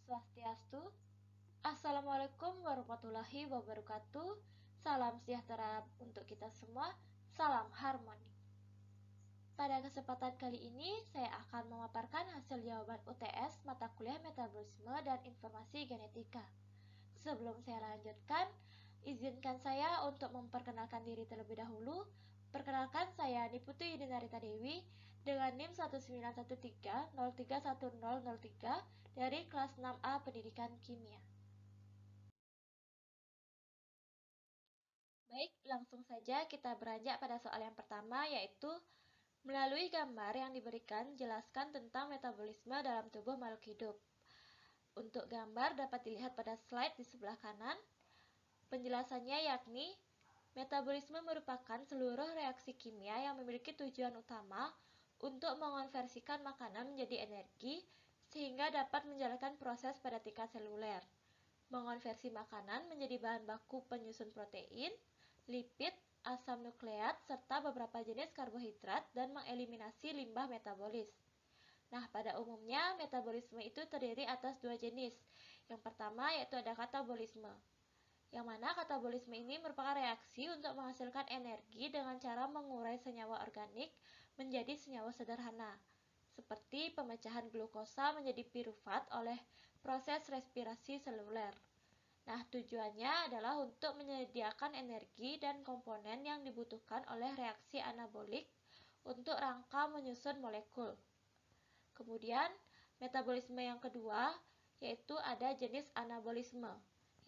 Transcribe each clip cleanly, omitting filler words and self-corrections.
Swastiastu. Assalamualaikum warahmatullahi wabarakatuh. Salam sejahtera untuk kita semua. Salam harmoni. Pada kesempatan kali ini, saya akan memaparkan hasil jawaban UTS mata kuliah Metabolisme dan Informasi Genetika. Sebelum saya lanjutkan, izinkan saya untuk memperkenalkan diri terlebih dahulu. Perkenalkan, saya Niputu Yudinarita Dewi dengan NIM 191303103 dari kelas 6A Pendidikan Kimia. Baik, langsung saja kita beranjak pada soal yang pertama, yaitu melalui gambar yang diberikan, jelaskan tentang metabolisme dalam tubuh makhluk hidup. Untuk gambar dapat dilihat pada slide di sebelah kanan. Penjelasannya yakni, metabolisme merupakan seluruh reaksi kimia yang memiliki tujuan utama untuk mengonversikan makanan menjadi energi sehingga dapat menjalankan proses pada tingkat seluler. Mengonversi makanan menjadi bahan baku penyusun protein, lipid, asam nukleat, serta beberapa jenis karbohidrat dan mengeliminasi limbah metabolis. Nah, pada umumnya metabolisme itu terdiri atas dua jenis. Yang pertama yaitu ada katabolisme, yang mana katabolisme ini merupakan reaksi untuk menghasilkan energi dengan cara mengurai senyawa organik menjadi senyawa sederhana, seperti pemecahan glukosa menjadi pirufat oleh proses respirasi seluler. Nah, tujuannya adalah untuk menyediakan energi dan komponen yang dibutuhkan oleh reaksi anabolik untuk rangka menyusun molekul. Kemudian, metabolisme yang kedua yaitu ada jenis anabolisme,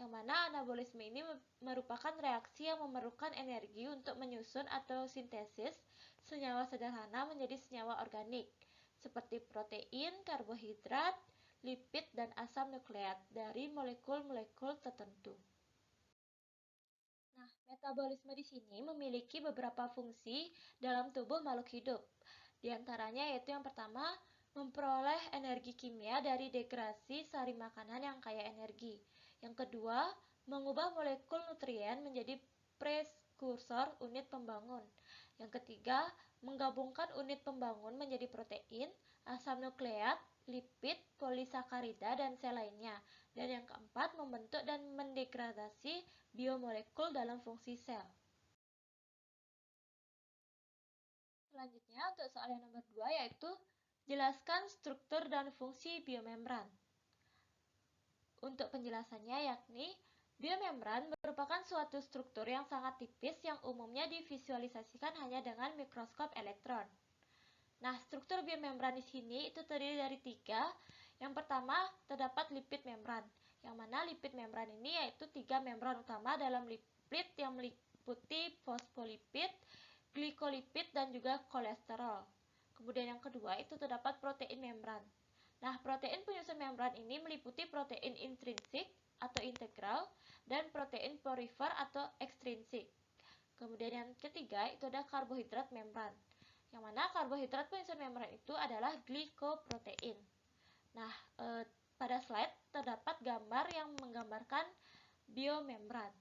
yang mana anabolisme ini merupakan reaksi yang memerlukan energi untuk menyusun atau sintesis senyawa sederhana menjadi senyawa organik, seperti protein, karbohidrat, lipid, dan asam nukleat dari molekul-molekul tertentu. Nah, metabolisme di sini memiliki beberapa fungsi dalam tubuh makhluk hidup. Di antaranya yaitu yang pertama, memperoleh energi kimia dari degradasi sari makanan yang kaya energi. Yang kedua, mengubah molekul nutrien menjadi prekursor unit pembangun. Yang ketiga, menggabungkan unit pembangun menjadi protein, asam nukleat, lipid, polisakarida, dan sel lainnya. Dan yang keempat, membentuk dan mendegradasi biomolekul dalam fungsi sel. Selanjutnya, untuk soal yang nomor 2 yaitu jelaskan struktur dan fungsi biomembran. Untuk penjelasannya yakni, biomembran merupakan suatu struktur yang sangat tipis yang umumnya divisualisasikan hanya dengan mikroskop elektron. Nah, struktur biomembran di sini itu terdiri dari tiga. Yang pertama, terdapat lipid membran, yang mana lipid membran ini yaitu tiga membran utama dalam lipid yang meliputi fosfolipid, glikolipid, dan juga kolesterol. Kemudian yang kedua itu terdapat protein membran. Nah, protein penyusun membran ini meliputi protein intrinsik atau integral dan protein porifer atau ekstrinsik. Kemudian yang ketiga itu ada karbohidrat membran, yang mana karbohidrat penyusun membran itu adalah glikoprotein. Nah, pada slide terdapat gambar yang menggambarkan biomembran.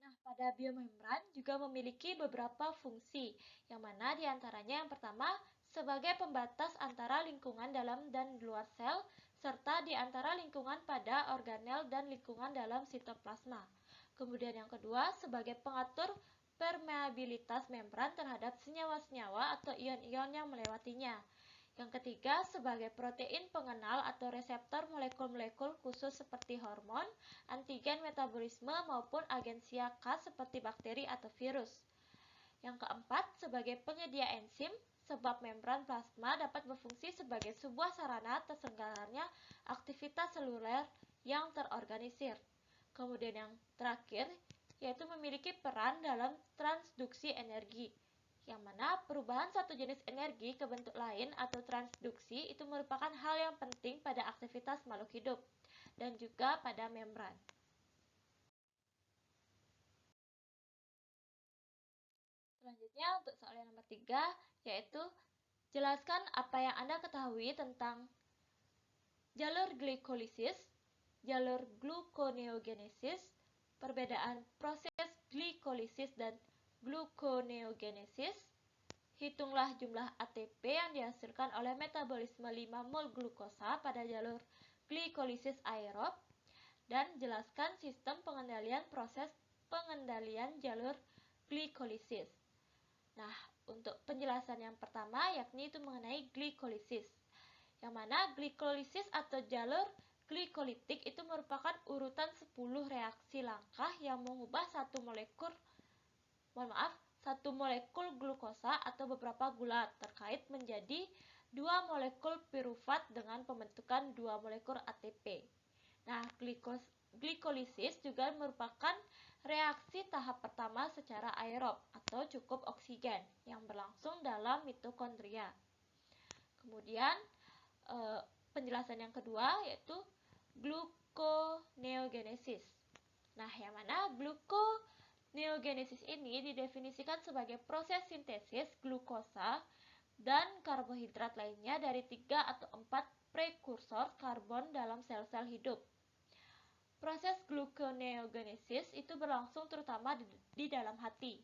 Nah, pada biomembran juga memiliki beberapa fungsi, yang mana diantaranya yang pertama, sebagai pembatas antara lingkungan dalam dan luar sel, serta di antara lingkungan pada organel dan lingkungan dalam sitoplasma. Kemudian yang kedua, sebagai pengatur permeabilitas membran terhadap senyawa-senyawa atau ion-ion yang melewatinya. Yang ketiga, sebagai protein pengenal atau reseptor molekul-molekul khusus seperti hormon, antigen metabolisme maupun agensia khas seperti bakteri atau virus. Yang keempat, sebagai penyedia enzim, sebab membran plasma dapat berfungsi sebagai sebuah sarana terselenggaranya aktivitas seluler yang terorganisir. Kemudian yang terakhir, yaitu memiliki peran dalam transduksi energi, yang mana perubahan satu jenis energi ke bentuk lain atau transduksi itu merupakan hal yang penting pada aktivitas makhluk hidup dan juga pada membran. Selanjutnya untuk soal yang nomor 3, yaitu jelaskan apa yang Anda ketahui tentang jalur glikolisis, jalur gluconeogenesis, perbedaan proses glikolisis dan gluconeogenesis, Hitunglah jumlah ATP yang dihasilkan oleh metabolisme 5 mol glukosa pada jalur glikolisis aerob dan jelaskan sistem pengendalian proses pengendalian jalur glikolisis. Nah, untuk penjelasan yang pertama yakni itu mengenai glikolisis. Yang mana glikolisis atau jalur glikolitik itu merupakan urutan 10 reaksi langkah yang mengubah satu molekul glukosa atau beberapa gula terkait menjadi 2 molekul pirufat dengan pembentukan 2 molekul ATP. Nah, glikolisis juga merupakan reaksi tahap pertama secara aerob atau cukup oksigen yang berlangsung dalam mitokondria. Kemudian penjelasan yang kedua yaitu gluconeogenesis. Nah, yang mana gluconeogenesis ini didefinisikan sebagai proses sintesis glukosa dan karbohidrat lainnya dari 3 atau 4 prekursor karbon dalam sel-sel hidup. Proses gluconeogenesis itu berlangsung terutama di dalam hati,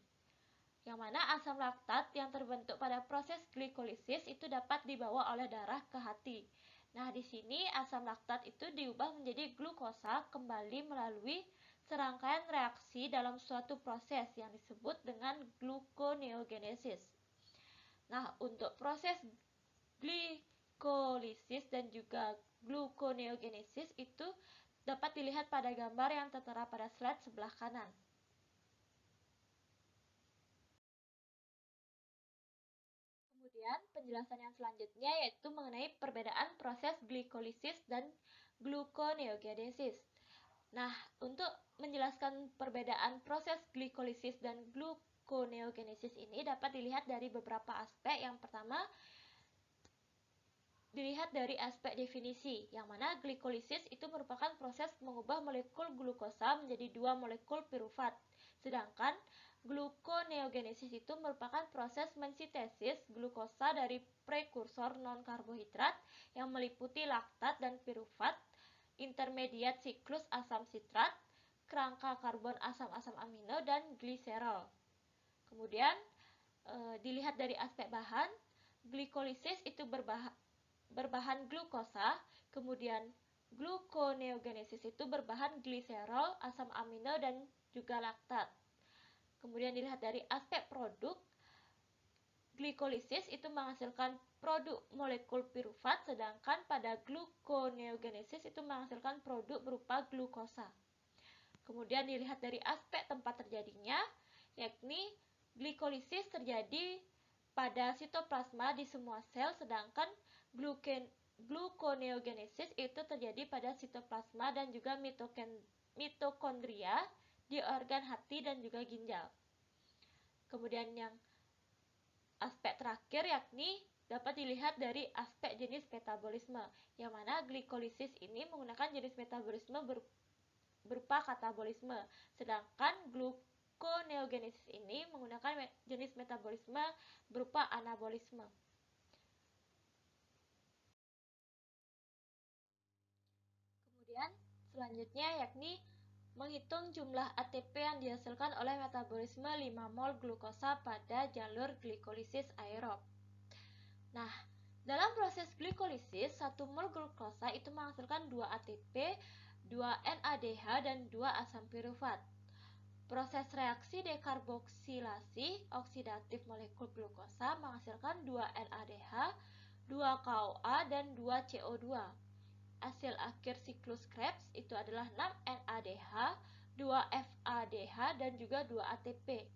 yang mana asam laktat yang terbentuk pada proses glikolisis itu dapat dibawa oleh darah ke hati. Nah, di sini asam laktat itu diubah menjadi glukosa kembali melalui serangkaian reaksi dalam suatu proses yang disebut dengan gluconeogenesis. Nah, untuk proses glikolisis dan juga gluconeogenesis itu dapat dilihat pada gambar yang tertera pada slide sebelah kanan. Kemudian penjelasan yang selanjutnya yaitu mengenai perbedaan proses glikolisis dan gluconeogenesis. Nah, untuk menjelaskan perbedaan proses glikolisis dan gluconeogenesis ini dapat dilihat dari beberapa aspek. Yang pertama, dilihat dari aspek definisi, yang mana glikolisis itu merupakan proses mengubah molekul glukosa menjadi 2 molekul pirufat. Sedangkan gluconeogenesis itu merupakan proses mensintesis glukosa dari prekursor non-karbohidrat yang meliputi laktat dan pirufat, intermediat siklus asam sitrat, kerangka karbon asam-asam amino, dan gliserol. Kemudian dilihat dari aspek bahan, glikolisis itu berbahan glukosa, kemudian gluconeogenesis itu berbahan gliserol, asam amino, dan juga laktat. Kemudian dilihat dari aspek produk, glikolisis itu menghasilkan produk molekul pirufat, sedangkan pada gluconeogenesis itu menghasilkan produk berupa glukosa. Kemudian dilihat dari aspek tempat terjadinya, yakni glikolisis terjadi pada sitoplasma di semua sel, sedangkan gluconeogenesis itu terjadi pada sitoplasma dan juga mitokondria di organ hati dan juga ginjal. Kemudian yang aspek terakhir yakni dapat dilihat dari aspek jenis metabolisme, yang mana glikolisis ini menggunakan jenis metabolisme berupa katabolisme, sedangkan gluconeogenesis ini menggunakan jenis metabolisme berupa anabolisme. Kemudian selanjutnya yakni menghitung jumlah ATP yang dihasilkan oleh metabolisme 5 mol glukosa pada jalur glikolisis aerob. Nah, dalam proses glikolisis, 1 mol glukosa itu menghasilkan 2 ATP, 2 NADH, dan 2 asam pirufat. Proses reaksi dekarboksilasi oksidatif molekul glukosa menghasilkan 2 NADH, 2 KOA, dan 2 CO2. Hasil akhir siklus Krebs itu adalah 6 NADH, 2 FADH, dan juga 2 ATP.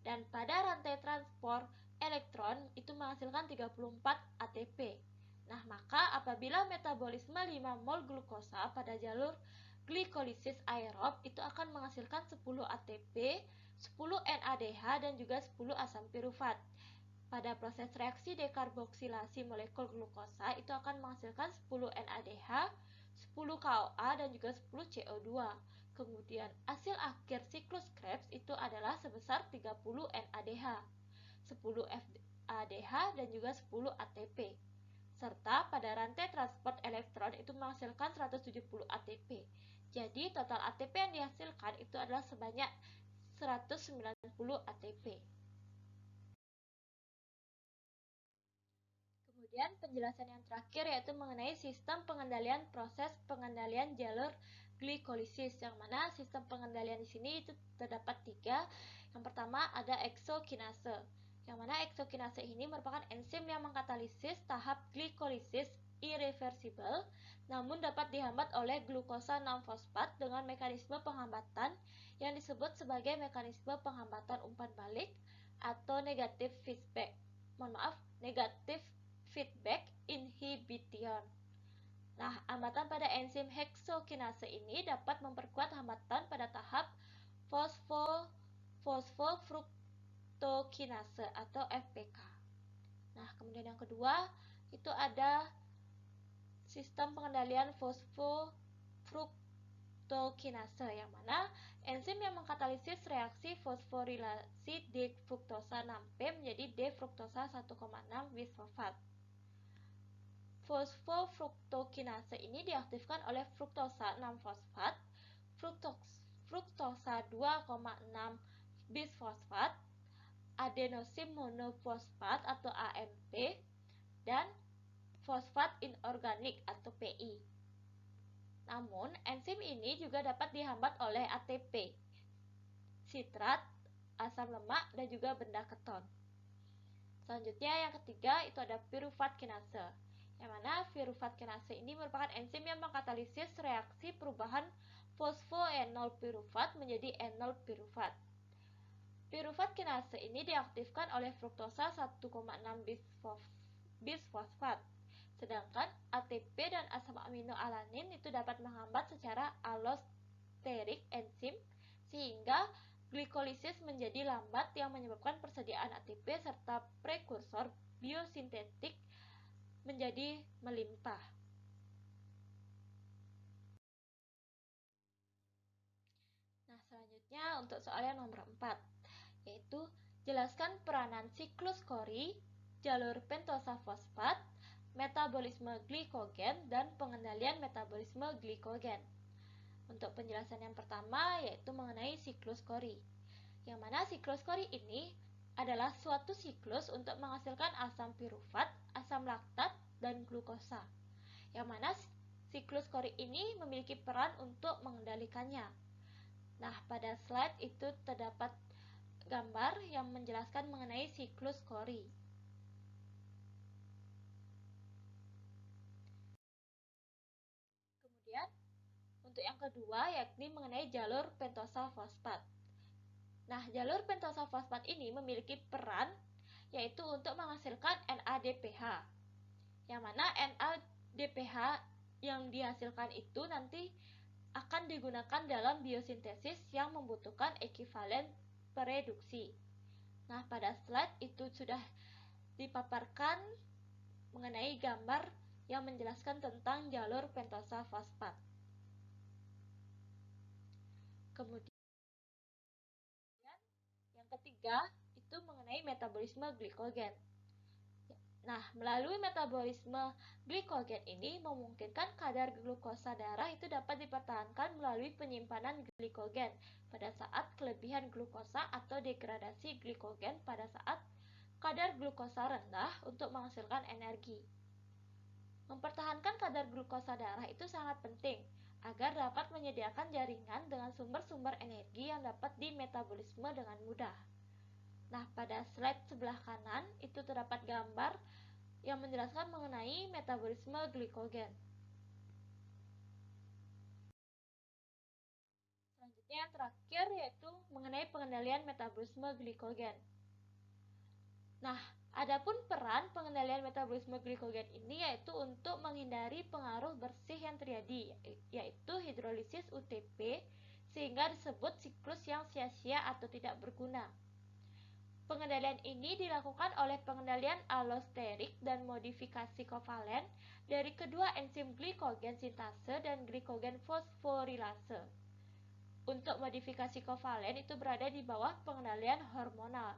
Dan pada rantai transport elektron itu menghasilkan 34 ATP. Nah, maka apabila metabolisme 5 mol glukosa pada jalur glikolisis aerob itu akan menghasilkan 10 ATP, 10 NADH, dan juga 10 asam pirufat. Pada proses reaksi dekarboksilasi molekul glukosa itu akan menghasilkan 10 NADH, 10 KOA, dan juga 10 CO2. Kemudian hasil akhir siklus Krebs itu adalah sebesar 30 NADH, 10 FADH, dan juga 10 ATP. Serta pada rantai transport elektron itu menghasilkan 170 ATP. Jadi total ATP yang dihasilkan itu adalah sebanyak 190 ATP. Kemudian penjelasan yang terakhir yaitu mengenai sistem pengendalian proses pengendalian jalur glikolisis, yang mana sistem pengendalian di sini itu terdapat 3. Yang pertama ada eksokinase, yang mana eksokinase ini merupakan enzim yang mengkatalisis tahap glikolisis irreversible, namun dapat dihambat oleh glukosa 6-fosfat dengan mekanisme penghambatan yang disebut sebagai mekanisme penghambatan umpan balik atau negatif feedback. Negatif feedback inhibition. Nah, hambatan pada enzim heksokinase ini dapat memperkuat hambatan pada tahap fosfofruktokinase atau FPK. Nah, kemudian yang kedua itu ada sistem pengendalian fosfofruktokinase, yang mana enzim yang mengkatalisis reaksi fosforilasi D-fruktosa 6P menjadi D-fruktosa 1,6 bisfosfat. Fosfofruktokinase ini diaktifkan oleh fruktosa 6-fosfat, fruktosa 2,6 bisfosfat, adenosim monofosfat atau AMP, dan fosfat inorganik atau PI. Namun, enzim ini juga dapat dihambat oleh ATP, sitrat, asam lemak, dan juga benda keton. Selanjutnya yang ketiga itu ada pirufat kinase, yang mana pirufat kinase ini merupakan enzim yang mengkatalisis reaksi perubahan fosfoenol pirufat menjadi enol pirufat. Pirufat kinase ini diaktifkan oleh fruktosa 1,6 bisfosfat, sedangkan ATP dan asam amino alanin itu dapat menghambat secara allosterik enzim sehingga glikolisis menjadi lambat yang menyebabkan persediaan ATP serta prekursor biosintetik menjadi melimpah. Nah, selanjutnya untuk soal yang nomor 4, yaitu jelaskan peranan siklus Cori, jalur pentosa fosfat, metabolisme glikogen, dan pengendalian metabolisme glikogen. Untuk penjelasan yang pertama yaitu mengenai siklus Cori, yang mana siklus Cori ini adalah suatu siklus untuk menghasilkan asam pirufat, asam laktat, dan glukosa, yang mana siklus Cori ini memiliki peran untuk mengendalikannya. Nah, pada slide itu terdapat gambar yang menjelaskan mengenai siklus Cori. Kemudian, untuk yang kedua yakni mengenai jalur pentosa fosfat. Nah, jalur pentosa fosfat ini memiliki peran yaitu untuk menghasilkan NADPH, yang mana NADPH yang dihasilkan itu nanti akan digunakan dalam biosintesis yang membutuhkan ekivalen pereduksi. Nah, pada slide itu sudah dipaparkan mengenai gambar yang menjelaskan tentang jalur pentosa fosfat. Kemudian yang ketiga itu mengenai metabolisme glikogen. Nah, melalui metabolisme glikogen ini memungkinkan kadar glukosa darah itu dapat dipertahankan melalui penyimpanan glikogen pada saat kelebihan glukosa atau degradasi glikogen pada saat kadar glukosa rendah untuk menghasilkan energi. Mempertahankan kadar glukosa darah itu sangat penting agar dapat menyediakan jaringan dengan sumber-sumber energi yang dapat dimetabolisme dengan mudah. Nah, pada slide sebelah kanan itu terdapat gambar yang menjelaskan mengenai metabolisme glikogen. Selanjutnya yang terakhir yaitu mengenai pengendalian metabolisme glikogen. Nah, adapun peran pengendalian metabolisme glikogen ini yaitu untuk menghindari pengaruh bersih yang terjadi, yaitu hidrolisis UTP, sehingga disebut siklus yang sia-sia atau tidak berguna. Pengendalian ini dilakukan oleh pengendalian allosterik dan modifikasi kovalen dari kedua enzim glikogen sintase dan glikogen fosforilase. Untuk modifikasi kovalen itu berada di bawah pengendalian hormonal.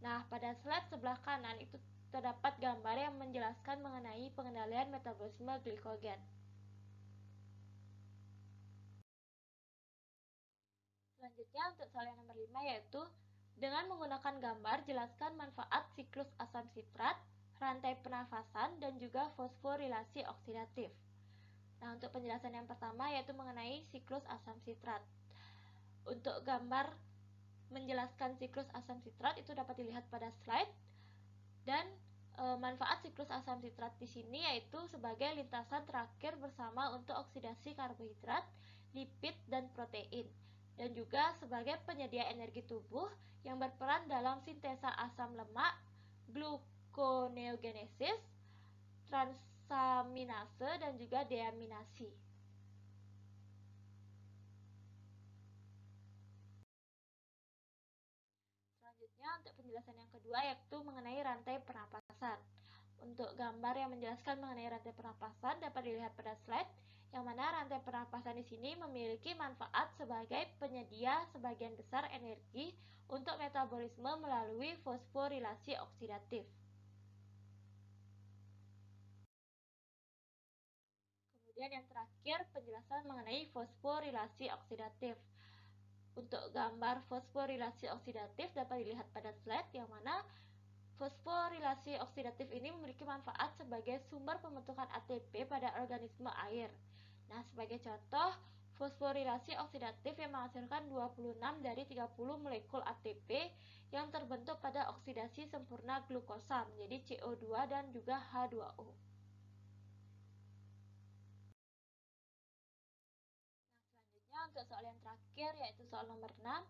Nah, pada slide sebelah kanan itu terdapat gambar yang menjelaskan mengenai pengendalian metabolisme glikogen. Selanjutnya untuk soal yang nomor 5 yaitu dengan menggunakan gambar jelaskan manfaat siklus asam sitrat, rantai pernafasan, dan juga fosforilasi oksidatif. Nah, untuk penjelasan yang pertama yaitu mengenai siklus asam sitrat. Untuk gambar menjelaskan siklus asam sitrat itu dapat dilihat pada slide. Dan manfaat siklus asam sitrat di sini yaitu sebagai lintasan terakhir bersama untuk oksidasi karbohidrat, lipid, dan protein, dan juga sebagai penyedia energi tubuh yang berperan dalam sintesa asam lemak, gluconeogenesis, transaminase, dan juga deaminasi. Selanjutnya untuk penjelasan yang kedua yaitu mengenai rantai pernapasan. Untuk gambar yang menjelaskan mengenai rantai pernapasan dapat dilihat pada slide, yang mana rantai pernapasan di sini memiliki manfaat sebagai penyedia sebagian besar energi untuk metabolisme melalui fosforilasi oksidatif. Kemudian yang terakhir penjelasan mengenai fosforilasi oksidatif. Untuk gambar fosforilasi oksidatif dapat dilihat pada slide, yang mana fosforilasi oksidatif ini memiliki manfaat sebagai sumber pembentukan ATP pada organisme air. Nah, sebagai contoh, fosforilasi oksidatif yang menghasilkan 26 dari 30 molekul ATP yang terbentuk pada oksidasi sempurna glukosa menjadi CO2 dan juga H2O. Nah, selanjutnya untuk soal yang terakhir yaitu soal nomor 6.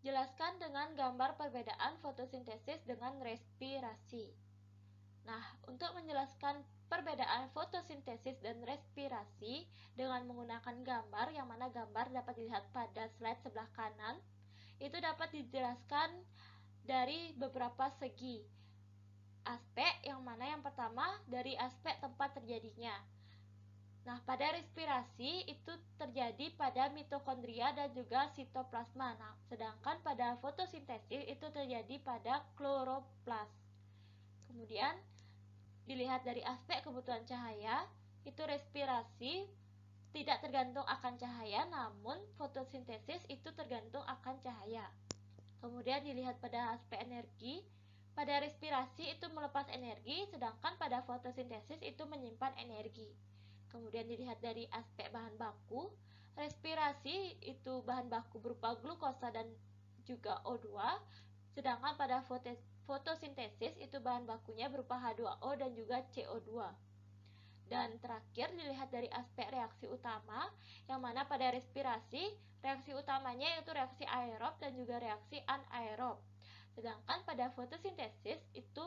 Jelaskan dengan gambar perbedaan fotosintesis dengan respirasi. Nah, untuk menjelaskan perbedaan fotosintesis dan respirasi dengan menggunakan gambar, yang mana gambar dapat dilihat pada slide sebelah kanan, itu dapat dijelaskan dari beberapa segi aspek, yang mana yang pertama dari aspek tempat terjadinya. Nah, pada respirasi itu terjadi pada mitokondria dan juga sitoplasma. Nah, sedangkan pada fotosintesis itu terjadi pada kloroplas. Kemudian dilihat dari aspek kebutuhan cahaya, itu respirasi tidak tergantung akan cahaya, namun fotosintesis itu tergantung akan cahaya. Kemudian dilihat pada aspek energi, pada respirasi itu melepas energi, sedangkan pada fotosintesis itu menyimpan energi. Kemudian dilihat dari aspek bahan baku, respirasi itu bahan baku berupa glukosa dan juga O2, sedangkan pada fotosintesis itu bahan bakunya berupa H2O dan juga CO2. Dan terakhir dilihat dari aspek reaksi utama, yang mana pada respirasi reaksi utamanya yaitu reaksi aerob dan juga reaksi anaerob. Sedangkan pada fotosintesis itu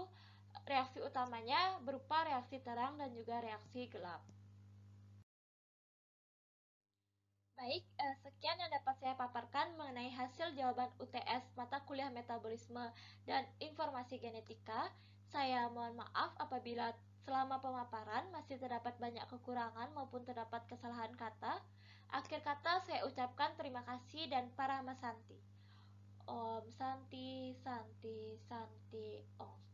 reaksi utamanya berupa reaksi terang dan juga reaksi gelap. Baik, sekian yang dapat saya paparkan mengenai hasil jawaban UTS mata kuliah metabolisme dan informasi genetika. Saya mohon maaf apabila selama pemaparan masih terdapat banyak kekurangan maupun terdapat kesalahan kata. Akhir kata saya ucapkan terima kasih dan Paramasanti. Om Santi Santi Santi Om.